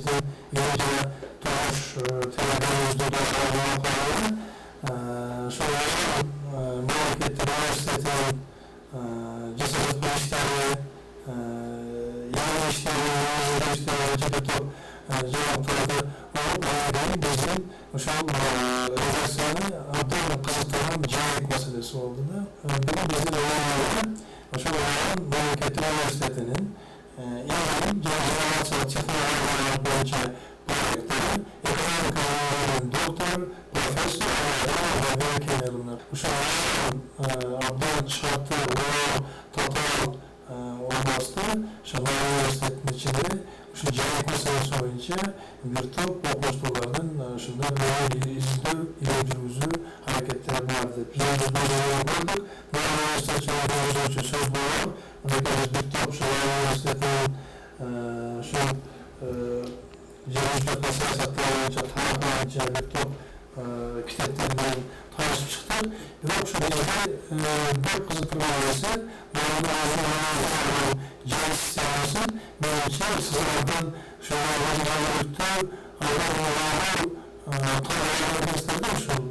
биздин Турмуш телепередачи ошол мамлекеттик университетинин жасап жаткан иштери, яңы иштери жеке топ жаңалыктарды угуп, биздин ошол редакцияны абдан кызыктырган жайык маселеси болду да. Бүгүн биздин ошол мамлекеттик университетинин Илим жана технологиялар боюнча проректору, экономиканын доктор, профессор ошол абдан шарттуу тотал областта ошол университеттин ичинде ушу жайык маселеси боюнча бир топ окуучулардын ушундай издөө жүргүзүү аракеттери бар деп биз көрдүк. Университет сөз болуп, бир топ ошол университеттин ошол жергиликтүү саясаттар боюнча тарапынан бир топ китептер менен таанышып чыктык. Бирок ошол жерде бир кызыктырган нерсе, жайык системасын менимче силерден ошол жергиликтүү ошол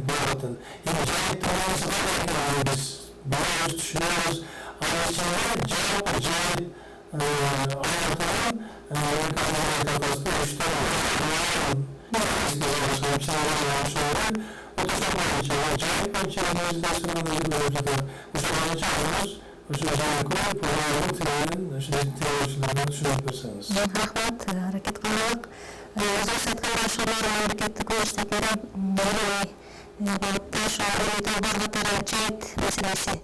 баратын. Эми жайыктын нерсе бар экенин биз билебиз, түшүнөбүз. Анын ичинде жалпы жайык аянтынан рахмат, аракет кылдык. Өзүңүз айткандай ошолор мамлекеттик университеттери жайыт маселеси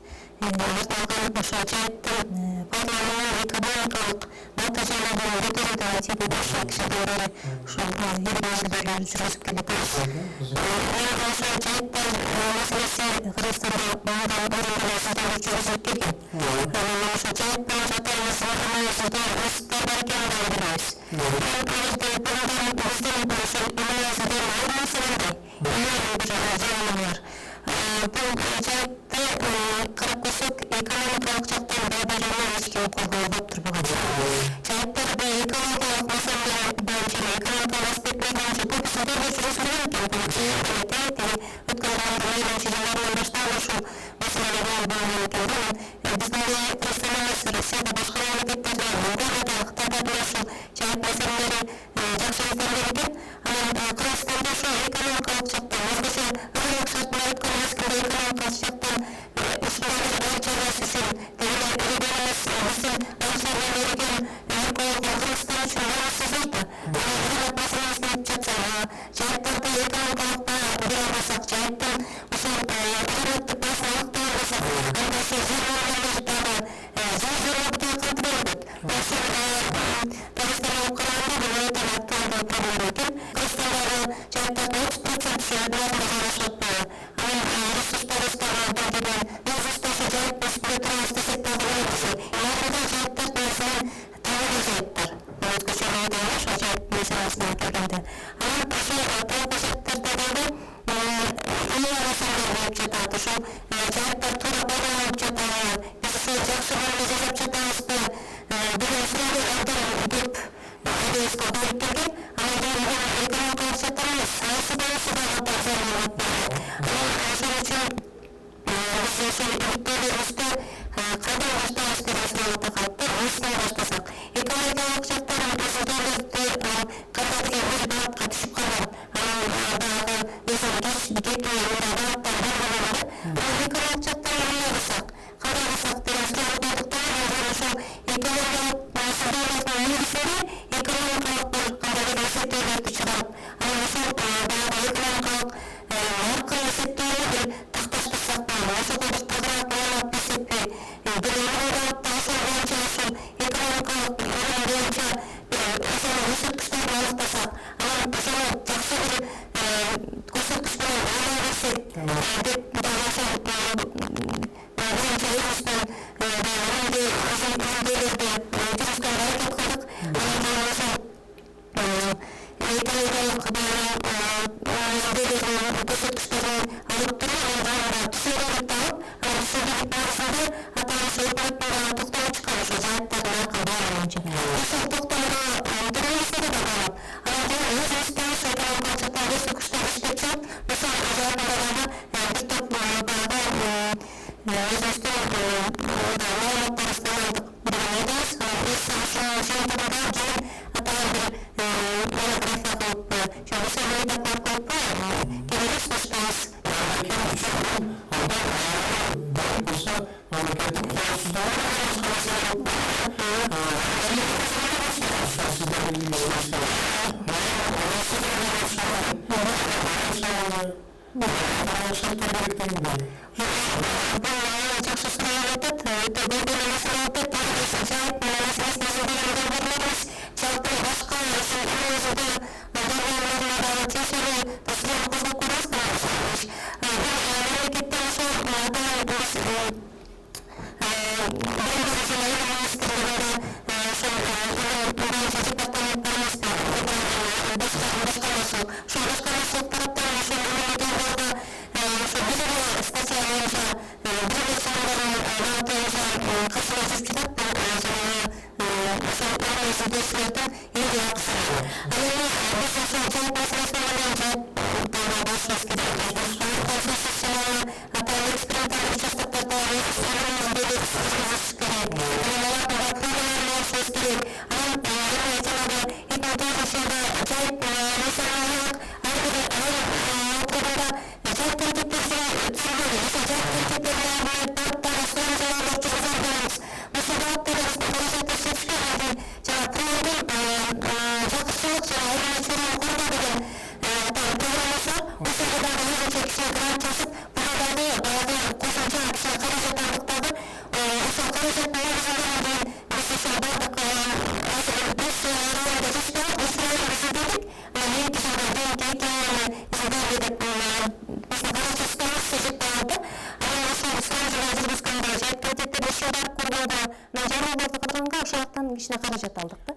орталган ошол жайыттын пайдалануу экономикалык натыйжаларын көтөрүүдө тиги башка кишилер ушул изилдөөлөрдү жүргүзүп келатабыз. Ошол жайыттар маселеси Кыргызстанда мындан жүргүзүлүп келген. Ошол жайыт менен жатабыз, университеттер бар экенин да билебиз. Бул жайытты карап көрсөк, экономикалык жактан бадарына эч ким колдонбоп турбаган. Жайыттарды экологиялык маселелер боюнча, экономикалык аспекттер боюнча көпсүндө жүргүзүлгөн экен. Өткөн жылдардан баштап ушул маселелер болгон экен. Биздин профессорлорубуз Россияда башка мамлекеттерде, Монголияда, Кытайда ушул жайыт маселелери жакшы изделген экен. Кыргызстанда ошол экономикалык жактан, өзгөчө рынок шартына өткөн экономикалык жактан ушундай чарасы үчүн регионубуз биздин аңчалар берген Кыргызстан үчүн маанисиз да. Маселесин айтып жатсак, жайыттарды экономикалык баа бере албасак, жайыттын ошол әлеуметтик баасын аныктай албасак, анда ошол жерлердеги дагы жер кантип берилет. Ошол Кыргызстан алып караганда бул өтө актуалдуу проблема экен. Кыргызстандагы жайыттардын 30% базарда жайгашат. Ресурстарыбызга деген ресурстарды жайып басып турабыз десек дагы болот. Аларда жайыттар нерсени табигый жайыттар. Өзгөчө ошол жайыт маселесине келгенде. Анан ошол табигый жайыттарда дагы инновациялар болуп жатат. Ошол жайыттар туура пайдаланылып жатабы, биз жакшы колдо жасап жатабызбы деген суроо абдан көп идеябызга болуп келген. Анан экономикалык жактан эмес, саясий болушу дагы абдан зарыл болуп келген. Ошол үчүн биз ошол үмүттөрүбүздү кайдан баштабыз деген суроолорду кайтты. Осудан баштасак, экологиялык жактан изилдөөлөрдү кадимки бир багытка түшүп калган. Анан дагы кетүү багыттар бар болот. Экологиялык жактан эмне кылсак, кандай кылсак деген суроо койдуктан ошол экологиялык маселелердин негизинде экономикалык кандай эсептөөлөрдү чыгарып, анан ошол экономикалык аркылуу эсептөөлөрдү такташтырсак болот. Ошого биз тазыраак байлап берсекпи, бир экологиялык ошол боюнча ошол экономикалык боюнча ошол көрсөткүчтөрдү аныктасак, анан ошону жакшы бир көрсөткүч менен ала берсек деп дагы ошол боюнча өзүбүздүн изилдөөлөрдү жүргүзгөнгө аракет кылдык. Анан ошол экологиялык көрсөткүчтөрүн алып туруп, анан түшүндүрүп алып, түшүндүрүп барысында аталган өкмөттүн токтому чыккан ошол жайыттардын аркылуу боюнча. Ошол токтомго турабыз деп Шарттар керек дегендей. Жакшы суроо айтат. Өтө көргөн маселе айтат. Жайыт маселесин беребиз. Жалпы башка өзүдө дарыгерлерге тиешелүү тасырып козгоп көрөбүз. Мамлекетте ошо кичине каражат алдык да.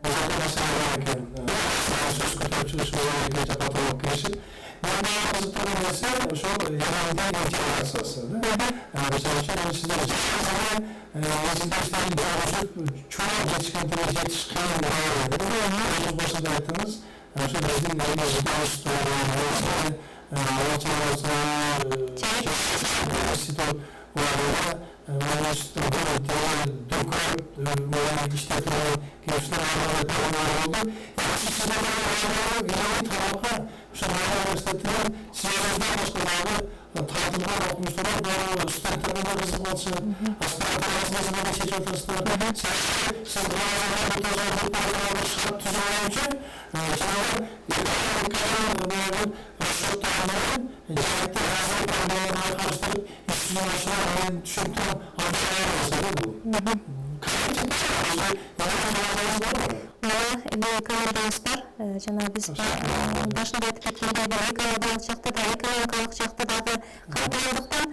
Жана биз башында айтып кеткендей экологиялык жакта да экономикалык жакта дагы калтыргандыктан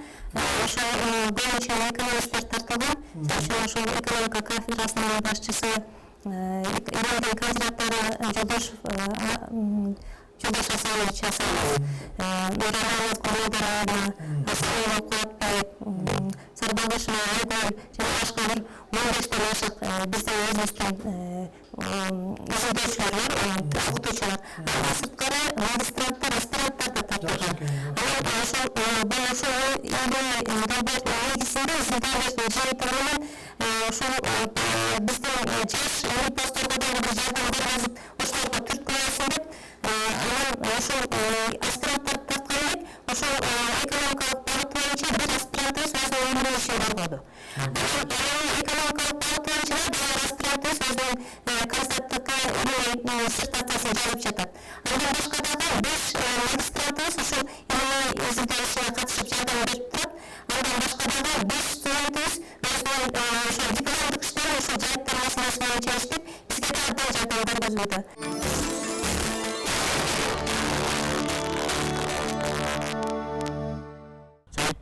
ошо боюнча экономисттер тартылган. Ошол экономика кафедрасынын башчысы Илимдин кандидаттары Жолдош Асанович Асаева Куатбай, Сарбагышева Айгүл жана башка бир 15тен ашык биздин өзүбүздүн изилдөөчүлөр, окутуучулар, сырткары магистранттар, аспиранттар да тартылган. Ошол негизинде изилдөөлөрдүн Жайыттар менен ошол биздин жаш постторго дагы бир жардам беребиз, ошолорго түрткүлөсүн деп ошол аспиранттар тарткан элек. Ошол экономикалык багыт боюнча бир аспирантыбыз өзүнүн өмүрүн ишин коргоду. Экономикалык багыт боюнча бир аспирантыбыз өзүнүн кандидаттыкка диссертациясын жазып жатат. Андан башка дагы 5 магистрантыбыз ушул илимий изилдөөлөргө катышып жардам берип турат. Андан башка дагы 5 студентибиз өзүнүн ошол дипломдук иштерин ошол Жайыттар маселеси боюнча иштеп бизге дагы жардам көргөзүүдө.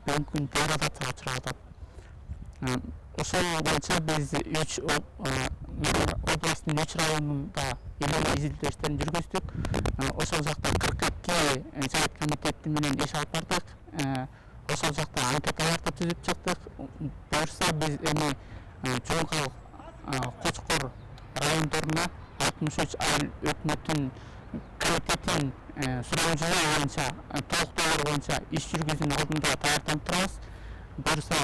Мүмкүн деградацияга учурап атат. Ошол боюнча биз областтын 3 районунда илимий изилдөө иштерин жүргүздүк. Ошол жакта 42 жайыт комитети менен иш алып бардык. Ошол жакта анкеталарды түзүп чыктык. Буюрса биз эми Чоңкал, Кочкор райондоруна 63 айыл өкмөттүн комитетин суроону боюнча толуктоолор боюнча иш жүргүзүүнүн алдында даярданып турабыз. Буюрса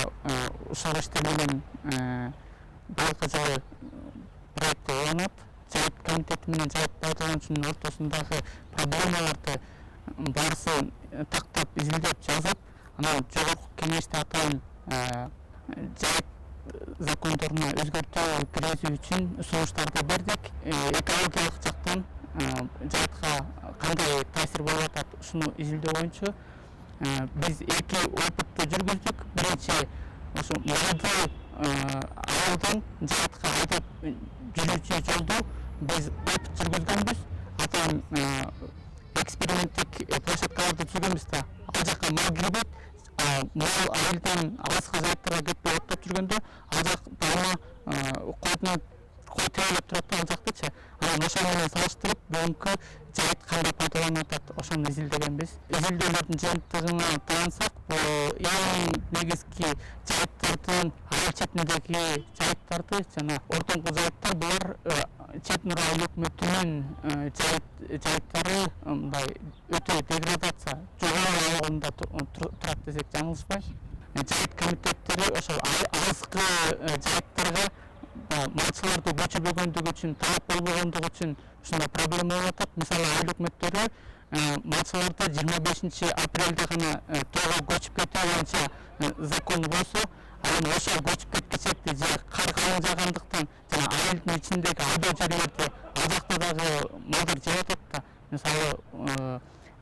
ушул иштер менен быйылкы жылы проект уланат. Жайыт комитети менен жайыт пайдалануучунун ортосундагы проблемаларды баарысын тактап изилдеп жазып, анан жогорку кеңеште атайын жайыт закондоруна өзгөртүү киргизүү үчүн сунуштарды бердик. Экологиялык жактан жайытка кандай таасир болуп атат ушуну изилдөө боюнча Biz iki opытты жүргүздүк. Биринчи ошо Мурады айылдан Жайытка айдап жүрүүчү жолду biz опыт жүргүзгөнбүз. Атан эксперименттик площадкаларды түзгөнбүз да. Ал жака мал кирбейт. Мал айылдан алыска Жайыттарга кетпей оттоп жүргөндө ал жак дайыма кой тейлеп турат да ал жактычы. Анан ошол менен салыштырып бүгүнкү Жайыт кандай пайдаланып атат ошону изилдегенбиз. Изилдөөлөрдүн жыйынтыгына таянсак, бул эң негизги Жайыттардын айыл четиндеги Жайыттарды жана ортоңку Жайыттар булар чет нур айыл өкмөтүнүн Жайыттары мындай өтө деградация жогору абагында турат десек жаңылышпайбыз. Жайыт комитеттери ошол алыскы Жайыттарга малчыларды көчүрбөгөндүгү үчүн, талап болбогондугу үчүн ушундай проблема болуп атат. Мисалы айыл өкмөттөрү малчыларды 25 апрелде гана тоого көчүп кетүү боюнча закону болсо, анан ошол көчүп кеткичекти же кар калың жаагандыктан жана айылдын ичиндеги айдоо жерлерди ал жакта дагы малдар жеп атат да. Мисалы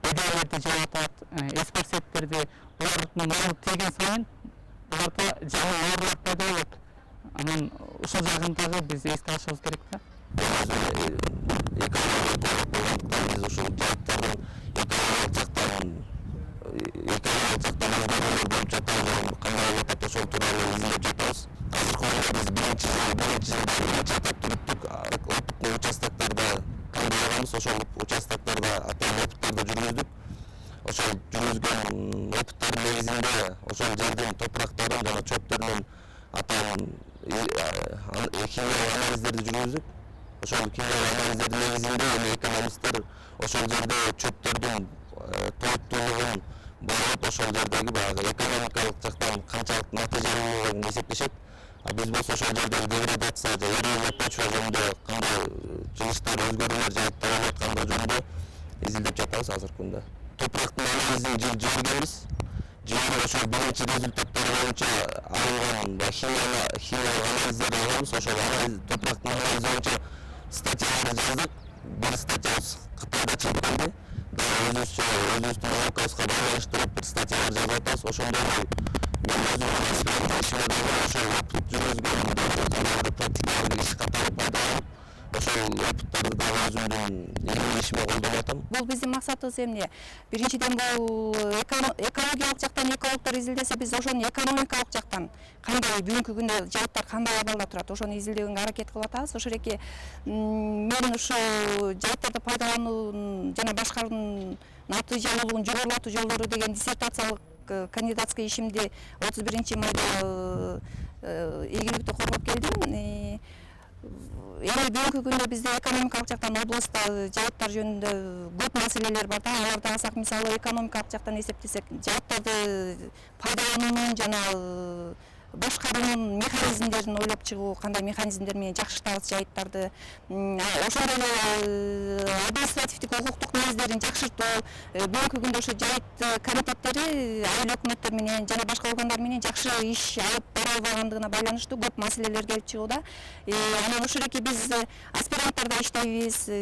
бедейлерди жеп атат, эспарсеттерди. Булардын малы тийген сайын буларда жаңы оорулар пайда болот. Анан ошол жагын дагы биз эске алышыбыз керек да. Biz ошол Жайыттардын экологиялык жактан боюнча кандай болуп атат ошол тууралуу изилдеп жатабыз. Азыркы убакта биз биринчи жылда чатап түзүттүк. Опытный участоктарда кандайбыз, ошол участоктарда атайын опыттарды жүргүздүк. Ошол жүргүзгөн опыттардын негизинде ошол жердин топурактарын жана чөптөрүнүн атайын химиялык анализдерди жүргүздүк. Ошол химиялык анализдердин негизинде экономисттер ошол жерде чөптөрдүн толуктуулугун багып, ошол жердеги баягы экономикалык жактан канчалык натыйжалуулугун эсептешет. Биз болсо ошол жердеги деградация же эрозия почва жөнүндө кандай жылыштар, өзгөрүүлөр Жайытта болуп аткандыгы жөнүндө изилдеп жатабыз азыркы күндө. Топурактын анализин жибергенбиз. Жиберип ошол биринчи результаттар боюнча алынган химиялык анализдерди алганбыз. Ошол топурактын анализи боюнча статьяларды жаздык. Бир статьябыз Кытайда чыгып өзүбүздүн наукабызга байланыштырып бир статьялар жазып атабыз. Ошондо мен өзүмдүн ошол опыт жүргүзгөн практикалык иш катары пайдаланып, ошол опыттарды дагы өзүмдүн илимий ишиме колдонуп атам. Бул биздин максатыбыз эмне? Биринчиден бул экологиялык жактан экологдор изилдесе, биз ошону экономикалык жактан кандай бүгүнкү күндө Жайыттар кандай абалда турат, ошону изилдөөгө аракет кылып атабыз. Ошол эки мен ушу Жайыттарды пайдалануу жана башкаруунун натыйжалуулугун жогорулатуу жолдору деген диссертациялык кандидатский ишимди 31 майда ийгиликтүү коргоп келдим. Эми бүгүнкү күндө бизде экономикалык жактан областта Жайыттар жөнүндө көп маселелер бар да. Аларды алсак, мисалы экономикалык жактан эсептесек, Жайыттарды пайдалануунун жана башкаруунун механизмдерин ойлоп чыгуу, кандай механизмдер менен жакшыртабыз Жайыттарды, ошондой эле административдик укуктук негиздерин жакшыртуу. Бүгүнкү күндө ошо Жайыт комитеттери айыл өкмөттөр менен жана башка органдар менен жакшы иш алып бара албагандыгына байланыштуу көп маселелер келип чыгууда. Анан ошол эки биз аспиранттарда иштейбиз,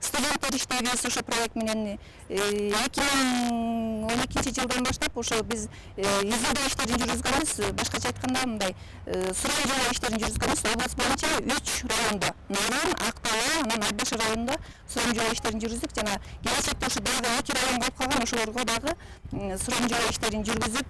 студенттер иштейбиз ошо проект менен. 2012 жылдан баштап ошо биз изилдөө иштерин жүргүзгөнбүз. Башкача айтканда мындай суроо иштерин жүргүзгөнбүз. Область боюнча 3 райондо, Наран, Актала, анан Ардаш районунда суроо иштерин жүргүздүк. Жана келечекте ошо дагы 2 район болуп калган, ошолорго дагы суроо иштерин жүргүзүп,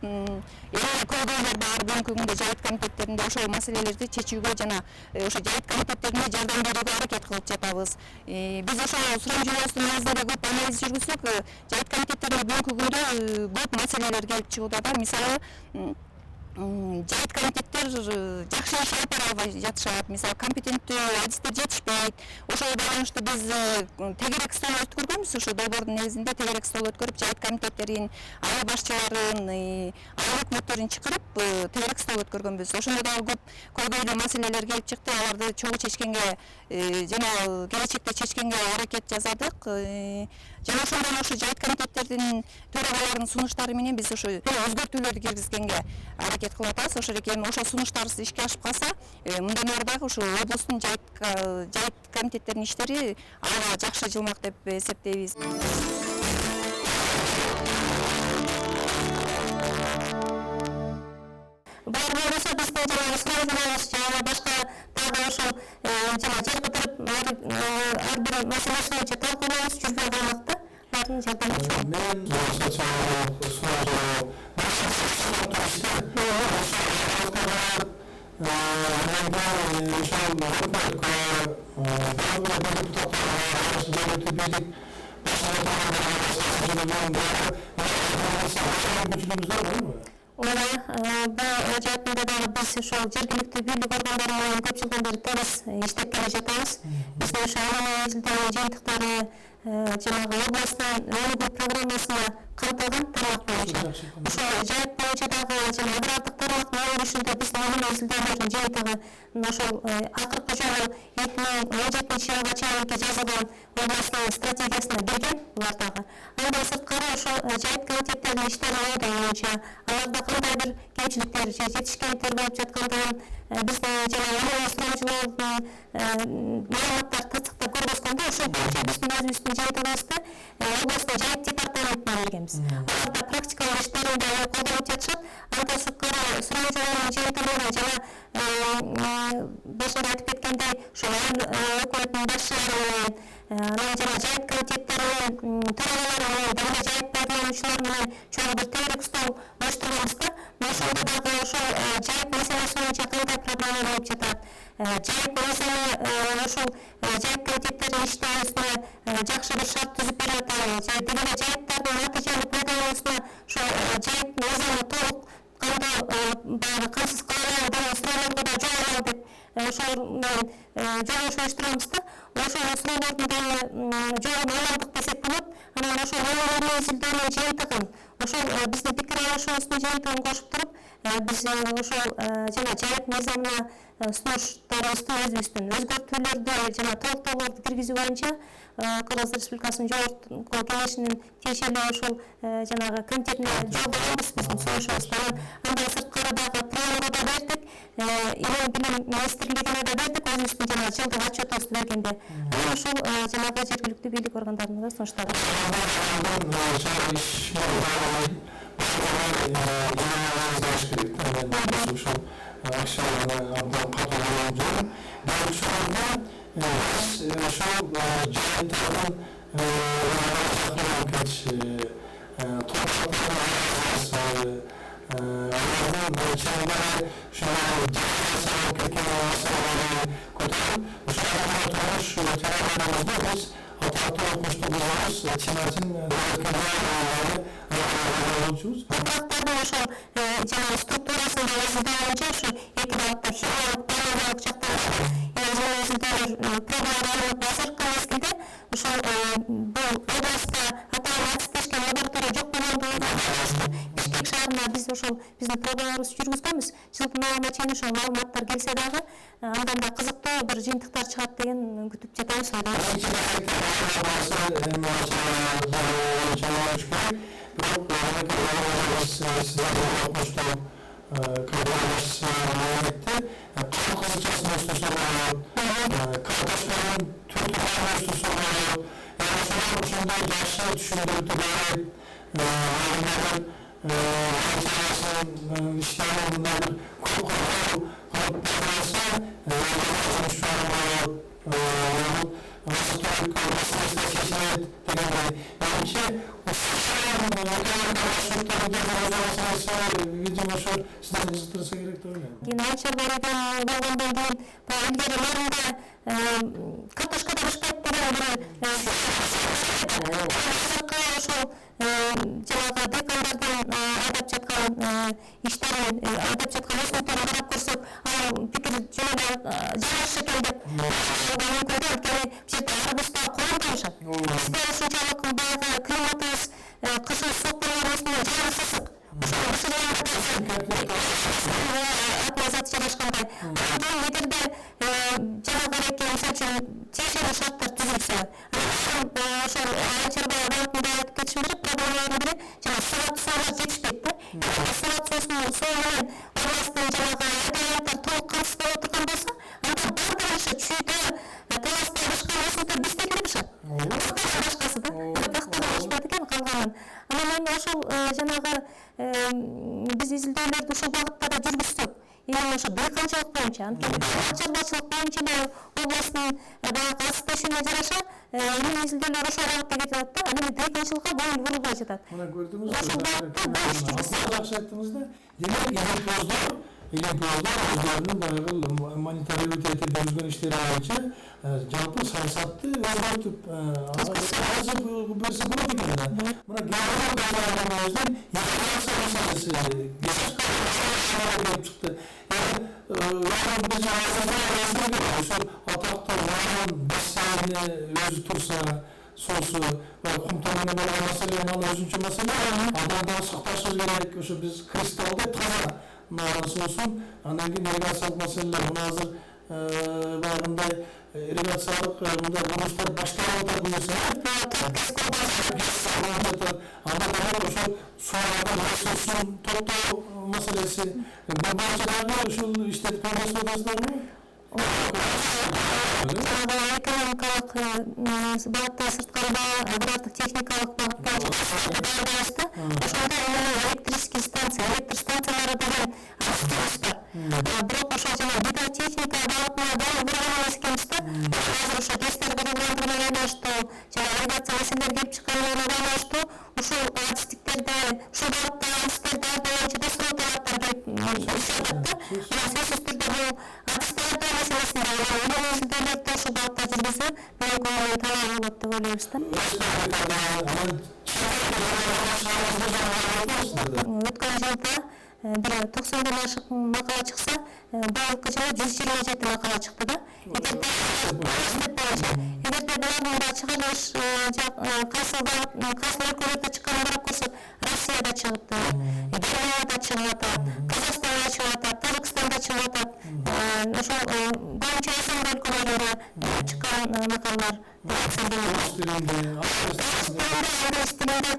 көйгөйлөр бар бүгүнкү күндө Жайыт комитеттеринде ошол маселелерди чечүүгө жана ошо Жайыт комитеттерине жардам берүүгө аракет кылып жатабыз. Биз ошо суроо негизинде көп анализ жүргүзсөк, Жайыт комитеттеринде бүгүнкү күндө көп маселелер келип чыгууда да. Мисалы Жайыт комитеттер жакшы иш алып бара албай жатышат. Мисалы компетенттүү адистер жетишпейт. Ошого байланыштуу биз тегерек стол өткөргөнбүз. Ошо долбоордун негизинде тегерек стол өткөрүп, Жайыт комитеттерин, айыл башчыларын, айыл өкмөттөрүн чакырып тегерек стол өткөргөнбүз. Ошондо дагы көп көйгөйлүү маселелер келип чыкты. Аларды чогуу чечкенге жана келечекте чечкенге аракет жасадык. Жана ошондон ошо Жайыт комитеттердин төрагаларынын сунуштары менен биз ошо өзгөртүүлөрдү киргизгенге аракет кылып атабыз. Ошол эки ошо сунуштар ишке ашып калса, мындан ары дагы ошо областын Жайыт комитеттеринин иштери алга жакшы жылмак деп эсептейбиз. сурап жүрөбүз, жана башка дагы ошол жана жер кыдырып ар бир маселеси боюнча талкуулайбыз жүргөн каймакта. Алардын жардамы чоң. Мен Ооба, бул жаатында дагы биз ошол жергиликтүү бийлик органдары менен көп жылдан бери тегиз иштеп келе жатабыз. Биздин ошол изилдөөнүн жыйынтыктары жанагы областтын өнүгүү программасына камтылган тармак боюнча. Ошол жайыт боюнча дагы жана агрардык тармактын өнүгүшүндө биздин изилдөөлөрдүн жыйынтыгы ошол акыркы жолу 2017 жылга чейинки жазылган областтын стратегиясына кирген булар дагы. Андан сырткары ошол жайыт комитеттеринин иштери боюнча аларда кандай бир кемчиликтер же жетишкендиктер болуп жаткандыгын биздин жана суроочулардын маалыматтар тыцыктап көргөзгөндө ошол боюнча биздин өзүбүздүн жыйынтыгыбызды областтын жайыт департаментине бергенбиз. Аларда практикалык иштеринде колдонуп жатышат. Андан сырткары суроочулардын жыйынтыгы жана башында айтып кеткендей ошол өкмөттүн башчылары менен жана жайыт комитеттери менен төрагалары менен дагы жайыт пайдалануучулар менен чоң бир тейлик стол оюштурганбыз да. Ошондо дагы ошол жайыт маселеси боюнча кандай проблема болуп жатат, жайыт маселе ошол жайыт комитеттеринин иштерибизде жакшы бир шарт түзүп берип атабы, же деги жайыттардын натыйжалуу пайдалануусуна ошол жайыт мыйзамы толук кандуу баягы камсыз кылабы деген суроолорго да жооп алалы деп ошол менен жолугуш уюштурганбыз да. Ошол суроолордун дагы жообун аладык десек болот. Анан ошол изилдөөнүн жыйынтыгын ошол биздин пикир алышуубуздун жыйынтыгын кошуп туруп биз ошол жана жайыт мыйзамына сунуштарыбызды өзүбүздүн өзгөртүүлөрдү жана толуктоолорду киргизүү боюнча Кыргыз Республикасынын Жогорку Кеңешинин тиешелүү ошол жанагы комитетине жолдогонбуз биздин сунушубузду. Андан сырткары дагы праймага да бердик, Илим билим министрлигине да бердик өзүбүздүн жана жылдык отчетубузду бергенде. Анан ошол жанагы жергиликтүү бийлик органдарына да сунуштадык. Ошол жана структурасында изилдөөнчө ушу эки багытта химиялык биологиялык жактан изилдөөлөр программаланып азыркы мезгилде ошол бул областта атайын адистешкен лаборатория жок болгондугунан байланыштуу Бишкек шаарына биз ошол биздин программабызды жүргүзгөнбүз. Жылдын аягына чейин ошол маалыматтар келсе дагы андан да кызыктуу бир жыйынтыктар чыгат деген күтүп жатабыз. Болгондон кийин илгери мэринде картошкада бышкайт деген бир ошол жанагы декандардын айдап жаткан иштерин айдап жаткан өсүмдүктөрүн карап көрсөк ал пикир жөнүндө жарыш экен деп мүмкүн да. Анткени бул жерде арбузда коом коюшат. Бизде ушунчалык баягы климатыбыз кышын суук болгонубуз менен жаз ысык. Жарашкандай. Андан эгерде жанагы эки мисалы үчүн тиешелүү шарттар түзүлсө, ошол айчарбай багытында айтып кетишим керек, проблемалардын бири жана саат суулар жетишпейт да. Саат суу менен областтын жанагы табиғаттар толук камсыз болуп турган болсо, анда бардыгы чүйдө таласта башка өсүмдүктөр биздекине бышат. Башкасы да. Бактыгы бышпайт экен калганын. Анан эми ошол жанагы биз изилдөөлөрдү ушул багытта да жүргүзсөк, именно ошо дыйканчылык боюнча, анткени мал чарбачылык боюнча областтын баягы касыпташууна жараша илим изилдөөлөр ошол багытта кетип атат да. Анан дыйканчылыкка көңүл бурулбай жатат. Мына көрдүңүзбү? Ошол багытта бош жүрүп жакшы айттыңыз да. Демек илимпоздор өздөрүнүн баягы мониторинг этип жүргөн иштери боюнча жалпы саясатты өзгөртүп берсе болот экен да. Мына география иммиграция маселеси келип чыкты. Ошол атактуу Жайыттар бассейни өзү турса, соосу кумтанууна болгон маселе ал өзүнчө маселе. Андан да сакташыбыз керек. Ошо биз кристалды таза соосун, андан кийин ирригациялык маселелер. Мына азыр баягындай ирригациялык мындай курулуштар башталып атат буюрса. Андан ошол сууга ресурсун топтоо маселеси. Бул боюнча дагы ушул иштетип жатасыздарбы? Экономикалык багытта сырткары агрардык техникалык багыт боюнча даярдайбыз да. Ошондо электрический станция, электр станциялары деген аз бар. Бирок ошол жана гидротехника багытына дагы бурган эмес экенбиз да. Азыр ошо ГЭСтерди курулгандыгына байланыштуу, жана ирригация маселелери келип чыкканына байланыштуу ушул адистиктерди, ушул багытта адистер даярдоо боюнча да суроо талаптар келип чыгат да. Сөзсүз түрдө бул адистер маселесинде илим изилдөөлөрдү ушул багытта жүргүзүү менин көңүлүмө талаа болот деп ойлойбуз да. Өткөн жылда бир 90дон ашык макала чыкса, быйылкы жылы 127 макала чыкты да. Эгерде булардын да чыгарылыш кайсы өлкөлөрдө чыкканын карап көрсөк, Россияда чыгып атат, Германияда чыгып атат, Казакстанда чыгып атат, Тазакстанда чыгып атат. Ошол боюнча СНГ өлкөлөрүндө чыккан макалалар инглиз тилинде,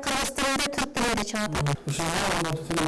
кыргыз тилинде, түрк тилинде чыгып атат. Şu aşamasından